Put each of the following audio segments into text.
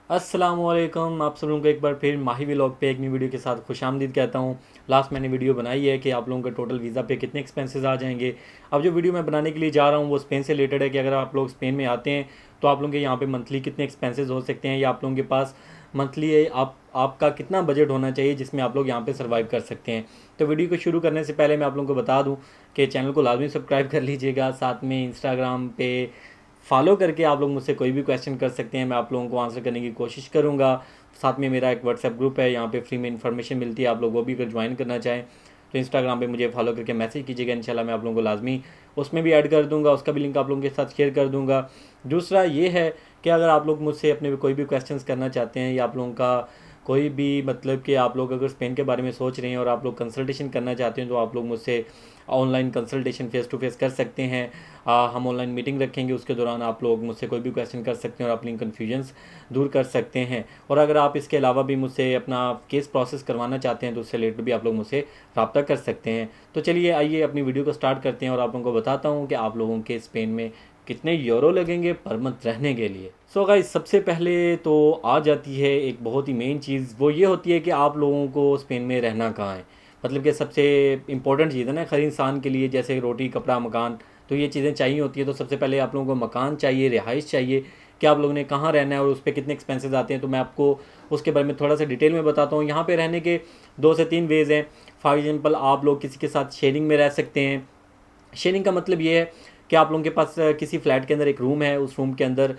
अस्सलामुअलैकुम, आप सब लोगों को एक बार फिर माही व्लॉग पे एक नई वीडियो के साथ खुशामदीद कहता हूँ। लास्ट मैंने वीडियो बनाई है कि आप लोगों के टोटल वीज़ा पे कितने एक्सपेंसेस आ जाएंगे। अब जो वीडियो मैं बनाने के लिए जा रहा हूँ वो स्पेन से रिलेटेड है कि अगर आप लोग स्पेन में आते हैं तो आप लोगों के यहाँ पे मंथली कितने एक्सपेंसेस हो सकते हैं, या आप लोगों के पास मंथली आपका कितना बजट होना चाहिए जिसमें आप लोग यहाँ पे सर्वाइव कर सकते हैं। तो वीडियो को शुरू करने से पहले मैं आप लोगों को बता दूँ कि चैनल को लाजमी सब्सक्राइब कर लीजिएगा। साथ में इंस्टाग्राम पे फॉलो करके आप लोग मुझसे कोई भी क्वेश्चन कर सकते हैं, मैं आप लोगों को आंसर करने की कोशिश करूँगा। साथ में मेरा एक व्हाट्सएप ग्रुप है, यहाँ पे फ्री में इन्फॉर्मेशन मिलती है, आप लोग वो भी अगर ज्वाइन करना चाहें तो इंस्टाग्राम पे मुझे फॉलो करके मैसेज कीजिएगा। इंशाल्लाह मैं आप लोगों को लाजमी उसमें भी ऐड कर दूँगा, उसका भी लिंक आप लोगों के साथ शेयर कर दूँगा। दूसरा ये है कि अगर आप लोग मुझसे अपने कोई भी क्वेश्चन करना चाहते हैं, या आप लोगों का कोई भी मतलब कि आप लोग अगर स्पेन के बारे में सोच रहे हैं और आप लोग कंसल्टेशन करना चाहते हैं, तो आप लोग मुझसे online consultation face to face कर सकते हैं। हम ऑनलाइन मीटिंग रखेंगे, उसके दौरान आप लोग मुझसे कोई भी क्वेश्चन कर सकते हैं और अपनी कन्फ्यूजन्स दूर कर सकते हैं। और अगर आप इसके अलावा भी मुझसे अपना केस प्रोसेस करवाना चाहते हैं तो उससे रिलेटेड भी आप लोग मुझसे रब्ता कर सकते हैं। तो चलिए आइए अपनी वीडियो को स्टार्ट करते हैं और आप लोगों को बताता हूँ कि आप लोगों के स्पेन में कितने यूरो लगेंगे पर मंथ रहने के लिए। सो गाइस, सबसे पहले तो आ जाती है एक बहुत ही मेन चीज़, वो ये होती है कि आप लोगों को स्पेन में रहना कहाँ है। मतलब कि सबसे इम्पोर्टेंट चीज़ है ना हर इंसान के लिए, जैसे रोटी कपड़ा मकान, तो ये चीज़ें चाहिए होती है। तो सबसे पहले आप लोगों को मकान चाहिए, रिहाइश चाहिए कि आप लोगों ने कहाँ रहना है और उस पर कितने एक्सपेंसेस आते हैं। तो मैं आपको उसके बारे में थोड़ा सा डिटेल में बताता हूँ। यहाँ पे रहने के 2 से 3 वेज़ हैं। फॉर एग्जांपल आप लोग किसी के साथ शेयरिंग में रह सकते हैं। शेयरिंग का मतलब ये है कि आप लोगों के पास किसी फ्लैट के अंदर एक रूम है, उस रूम के अंदर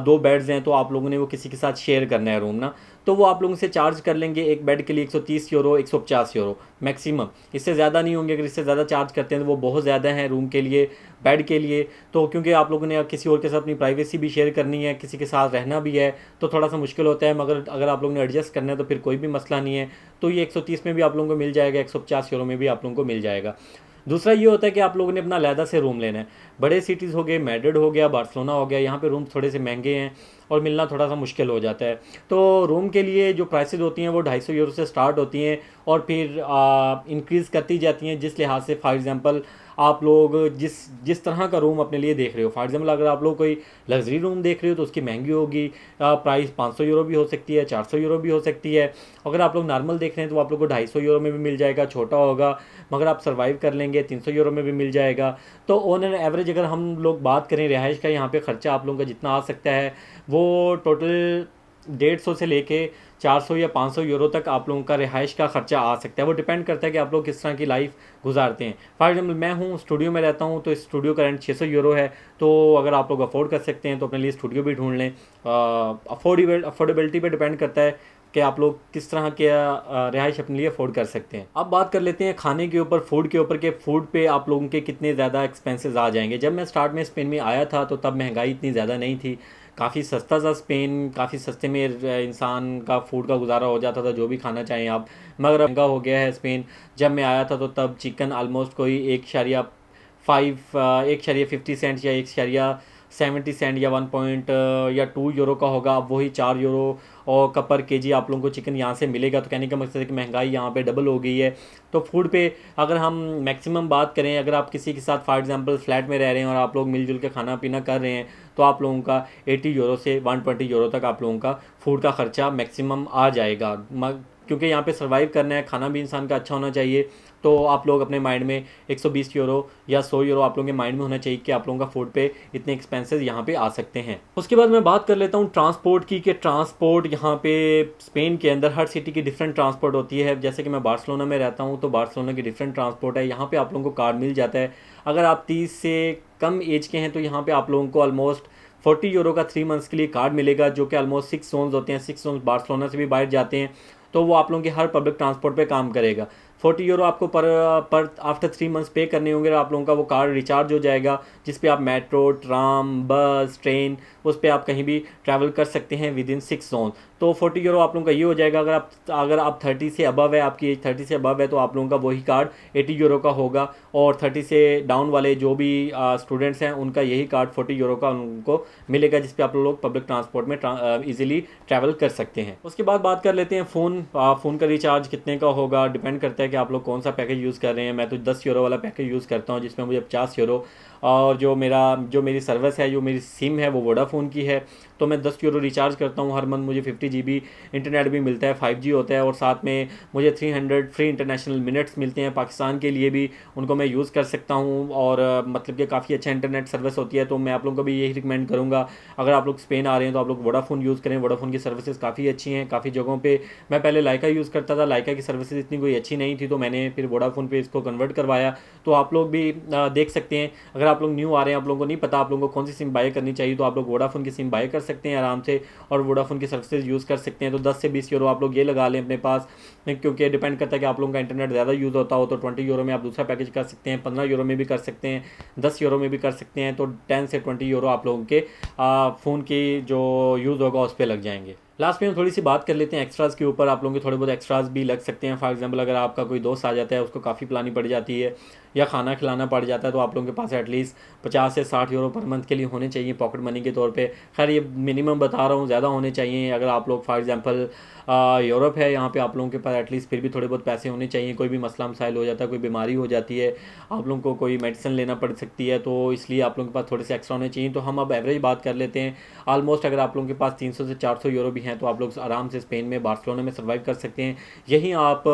2 बेड्स हैं, तो आप लोगों ने वो किसी के साथ शेयर करना है रूम ना, तो वो आप लोगों से चार्ज कर लेंगे एक बेड के लिए 130 यूरो 150 यूरो मैक्सिमम। इससे ज़्यादा नहीं होंगे। अगर इससे ज़्यादा चार्ज करते हैं तो वो बहुत ज़्यादा है रूम के लिए, बेड के लिए। तो क्योंकि आप लोगों ने किसी और के साथ अपनी प्राइवेसी भी शेयर करनी है, किसी के साथ रहना भी है, तो थोड़ा सा मुश्किल होता है। मगर अगर आप लोगों ने एडजस्ट करना है तो फिर कोई भी मसला नहीं है। तो ये 130 में भी आप लोगों को मिल जाएगा, 150 यूरो में भी आप लोगों को मिल जाएगा। दूसरा ये होता है कि आप लोगों ने अपना अलहदा से रूम लेना है। बड़े सिटीज़ हो गए, मैड्रिड हो गया, बार्सिलोना हो गया, यहाँ पे रूम थोड़े से महंगे हैं और मिलना थोड़ा सा मुश्किल हो जाता है। तो रूम के लिए जो प्राइसेस होती हैं वो 250 यूरो से स्टार्ट होती हैं और फिर इंक्रीज़ करती जाती हैं जिस लिहाज से। फॉर एग्जांपल आप लोग जिस जिस तरह का रूम अपने लिए देख रहे हो, फॉर एग्जांपल अगर आप लोग कोई लग्जरी रूम देख रहे हो तो उसकी महंगी होगी, प्राइस 500 यूरो भी हो सकती है, 400 यूरो भी हो सकती है। अगर आप लोग नॉर्मल देख रहे हैं तो आप लोग को 250 यूरो में भी मिल जाएगा, छोटा होगा मगर आप सर्वाइव कर लेंगे, 300 यूरो में भी मिल जाएगा। तो ऑन एन एवरेज अगर हम लोग बात करें रिहाइश का, यहाँ पे ख़र्चा आप लोगों का जितना आ सकता है वो टोटल 150 से लेके 400 या 500 यूरो तक आप लोगों का रिहाइश का ख़र्चा आ सकता है। वो डिपेंड करता है कि आप लोग किस तरह की लाइफ गुजारते हैं। फॉर एग्जाम्पल मैं हूँ स्टूडियो में रहता हूँ, तो इस स्टूडियो का रेंट 600 यूरो है। तो अगर आप लोग अफोर्ड कर सकते हैं तो अपने लिए स्टूडियो भी ढूंढ लें। अफोर्डेबिलिटी पे डिपेंड करता है कि आप लोग किस तरह के रिहाइश अपने लिए अफोर्ड कर सकते हैं। अब बात कर लेते हैं खाने के ऊपर, फूड के ऊपर, के फूड पे आप लोगों के कितने ज़्यादा एक्सपेंसेस आ जाएंगे। जब मैं स्टार्ट में स्पेन में आया था तो तब महंगाई इतनी ज़्यादा नहीं थी, काफ़ी सस्ता था स्पेन, काफ़ी सस्ते में इंसान का फूड का गुजारा हो जाता था, जो भी खाना चाहें आप। मगर महंगा हो गया है स्पेन। जब मैं आया था तो तब चिकन आलमोस्ट कोई 1.50 सेंट या 1.70 सेंट या 1.2 यूरो का होगा। अब वही 4 यूरो और का पर केजी आप लोगों को चिकन यहाँ से मिलेगा। तो कहने का मकसद है कि महंगाई यहाँ पे डबल हो गई है। तो फूड पे अगर हम मैक्सिमम बात करें, अगर आप किसी के साथ फॉर एग्जांपल फ्लैट में रह रहे हैं और आप लोग मिलजुल के खाना पीना कर रहे हैं तो आप लोगों का 80 यूरो से 120 यूरो तक आप लोगों का फूड का ख़र्चा मैक्सिमम आ जाएगा। क्योंकि यहाँ पे सर्वाइव करना है, खाना भी इंसान का अच्छा होना चाहिए। तो आप लोग अपने माइंड में 120 यूरो या 100 यूरो आप लोगों के माइंड में होना चाहिए कि आप लोगों का फूड पे इतने एक्सपेंसेस यहाँ पे आ सकते हैं। उसके बाद मैं बात कर लेता हूँ ट्रांसपोर्ट की, कि ट्रांसपोर्ट यहाँ पे स्पेन के अंदर हर सिटी की डिफरेंट ट्रांसपोर्ट होती है। जैसे कि मैं बार्सिलोना में रहता हूँ तो बार्सिलोना की डिफरेंट ट्रांसपोर्ट है। यहाँ पे आप लोगों को कार्ड मिल जाता है। अगर आप 30 से कम एज के हैं तो यहाँ पे आप लोगों को ऑलमोस्ट 40 यूरो का 3 मंथ्स के लिए कार्ड मिलेगा, जो कि ऑलमोस्ट 6 जोन्स होते हैं। 6 जोन्स बार्सिलोना से भी बाहर जाते हैं, तो वो आप लोगों के हर पब्लिक ट्रांसपोर्ट पे काम करेगा। 40 यूरो आपको पर आफ्टर 3 मंथ्स पे करने होंगे। आप लोगों का वो कार्ड रिचार्ज हो जाएगा, जिस पे आप मेट्रो, ट्राम, बस, ट्रेन, उस पर आप कहीं भी ट्रैवल कर सकते हैं विद इन 6 जोन। तो 40 यूरो आप लोगों का ये हो जाएगा। अगर आप 30 से अबव है, आपकी एज 30 से अबव है, तो आप लोगों का वही कार्ड 80 यूरो का होगा। और 30 से डाउन वाले जो भी स्टूडेंट्स हैं उनका यही कार्ड 40 यूरो का उनको मिलेगा, जिस पे आप लोग पब्लिक ट्रांसपोर्ट में इजीली ट्रैवल कर सकते हैं। उसके बाद बात कर लेते हैं फ़ोन का रिचार्ज कितने का होगा। डिपेंड करता है कि आप लोग कौन सा पैकेज यूज़ कर रहे हैं। मैं तो 10 यूरो वाला पैकेज यूज़ करता हूँ, जिसमें मुझे 50 यूरो, और जो मेरी सर्विस है, जो मेरी सिम है वो वोडाफोन वोडाफोन की है, तो मैं 10 यूरो रिचार्ज करता हूँ हर मंथ, मुझे 50 GB इंटरनेट भी मिलता है, 5G होता है और साथ में मुझे 300 फ्री इंटरनेशनल मिनट्स मिलते हैं पाकिस्तान के लिए भी, उनको मैं यूज़ कर सकता हूँ और मतलब कि काफ़ी अच्छा इंटरनेट सर्विस होती है। तो मैं आप लोगों को भी यही रिकमेंड करूँगा, अगर आप लोग स्पेन आ रहे हैं तो आप लोग वोडाफोन यूज़ करें। वोडाफोन की सर्विसेज काफ़ी अच्छी हैं काफ़ी जगहों पे। मैं पहले लाइका यूज़ करता था, लाइका की सर्विसेज इतनी कोई अच्छी नहीं थी, तो मैंने फिर वोडाफोन पे इसको कन्वर्ट करवाया। तो आप लोग भी देख सकते हैं, अगर आप लोग न्यू आ रहे हैं, आप लोगों को नहीं पता आप लोगों को कौन सी सिम बाय करनी चाहिए, तो आप लोग वोडाफोन की सिम बाय कर सकते हैं आराम से और वोडाफोन की सर्विसेज यूज़ कर सकते हैं। तो 10 से 20 यूरो आप लोग ये लगा लें अपने पास, क्योंकि डिपेंड करता है कि आप लोगों का इंटरनेट ज़्यादा यूज़ होता हो तो 20 यूरो में आप दूसरा पैकेज कर सकते हैं, 15 यूरो में भी कर सकते हैं, 10 यूरो में भी कर सकते हैं। तो 10 से 20 यूरो आप लोगों के फ़ोन की जो यूज़ होगा उस पर लग जाएंगे। लास्ट में हम थोड़ी सी बात कर लेते हैं एक्स्ट्राज़ के ऊपर। आप लोगों के थोड़े बहुत एक्स्ट्राज़ भी लग सकते हैं। फॉर एग्जांपल अगर आपका कोई दोस्त आ जाता है, उसको काफ़ी पिलानी पड़ जाती है या खाना खिलाना पड़ जाता है, तो आप लोगों के पास एटलीस्ट 50 से 60 यूरो पर मंथ के लिए होने चाहिए पॉकेट मनी के तौर पे। खैर ये मिनिमम बता रहा हूँ, ज़्यादा होने चाहिए। अगर आप लोग फॉर एग्जांपल यूरोप है, यहाँ पे आप लोगों के पास एटलीस्ट फिर भी थोड़े बहुत पैसे होने चाहिए। कोई भी मसला मसाइल हो जाता है, कोई बीमारी हो जाती है, आप लोगों को कोई मेडिसिन लेना पड़ सकती है, तो इसलिए आप लोगों के पास थोड़े से एक्स्ट्रा होने चाहिए। तो हम अब एवरेज बात कर लेते हैं। ऑलमोस्ट अगर आप लोगों के पास 300 से 400 यूरो भी हैं तो आप लोग आराम से स्पेन में बार्सिलोना में सर्वाइव कर सकते हैं। यहीं आप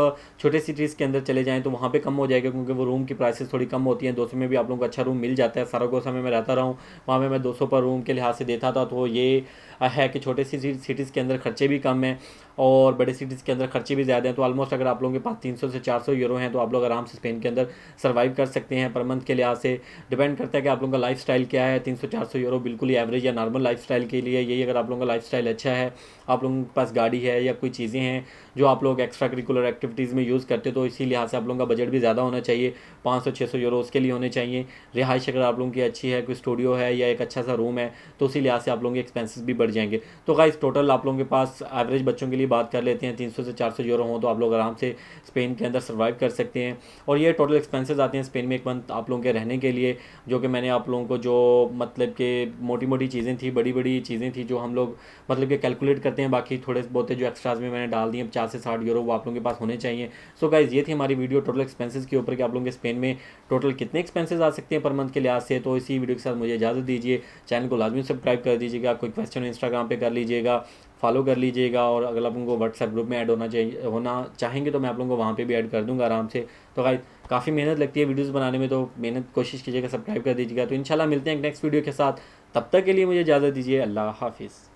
छोटे सिटीज़ के अंदर चले जाएँ तो वहाँ पे कम हो जाएगा, क्योंकि वो रूम की प्राइसेस थोड़ी कम होती हैं। 200 में भी आप लोगों को अच्छा रूम मिल जाता है। सरागोसा में मैं रहता रहा हूँ, वहाँ में मैं 200 पर रूम के लिहाज से देता था। तो ये है कि छोटे सिटीज़ के अंदर खर्चे भी कम हैं और बड़े सिटीज़ के अंदर खर्चे भी ज़्यादा हैं। तो ऑलमोस्ट अगर आप लोगों के पास 300 से 400 यूरो हैं तो आप लोग आराम से स्पेन के अंदर सर्वाइव कर सकते हैं। पर मंथ के लिहाज से डिपेंड करता है कि आप लोगों का लाइफ स्टाइल क्या है। 300-400 यूरो बिल्कुल ही एवरेज या नॉर्मल लाइफ स्टाइल के लिए यही। अगर आप लोगों का लाइफ स्टाइल अच्छा है, आप लोगों के पास गाड़ी है या कोई चीज़ें हैं जो आप लोग एक्स्ट्रा करिकुलर एक्टिविटीज़ में यूज़ करते हो, तो इसी लिहाज से आप लोगों का बजट भी ज़्यादा होना चाहिए। 500-600 यूरो उसके लिए होने चाहिए। रिहाइश अगर आप लोगों की अच्छी है, कोई स्टूडियो है या एक अच्छा सा रूम है, तो उसी लिहाज से आप लोगों के एक्सपेंसेस भी बढ़ जाएंगे। तो गाइस टोटल आप लोगों के पास एवरेज बच्चों के लिए बात कर लेते हैं, 300 से 400 यूरो हो तो आप लोग आराम से स्पेन के अंदर सर्वाइव कर सकते हैं। और ये टोटल एक्सपेंसेस आते हैं स्पेन में एक मंथ आप लोगों के रहने के लिए, जो कि मैंने आप लोगों को जो मतलब कि मोटी मोटी चीज़ें थी, बड़ी बड़ी चीज़ें थी जो हम लोग मतलब कि कैलकुलेट करते हैं। बाकी थोड़े बहुत जो एक्स्ट्राज में मैंने डाल दिए 50 से 60 यूरो, वो आप लोगों के पास होने चाहिए। सो गाइज ये थी हमारी वीडियो टोटल एक्सपेंसेस के ऊपर कि आप लोगों के स्पेन में टोटल कितने एक्सपेंसेस आ सकते हैं पर मंथ के लिहाज से। तो इसी वीडियो के साथ मुझे इजाज़त दीजिए। चैनल को लाजमी सब्सक्राइब कर दीजिएगा। कोई क्वेश्चन इंस्टाग्राम पे कर लीजिएगा, फॉलो कर लीजिएगा। और अगर आप लोगों को व्हाट्सएप ग्रुप में ऐड होना चाहेंगे तो मैं आप लोगों को वहाँ पे भी ऐड कर दूंगा आराम से। तो गाइस काफ़ी मेहनत लगती है वीडियोस बनाने में, तो मेहनत कोशिश कीजिएगा, सब्सक्राइब कर दीजिएगा। तो इंशाल्लाह मिलते हैं नेक्स्ट वीडियो के साथ। तब तक के लिए मुझे इजाज़त दीजिए। अल्लाह हाफिज़।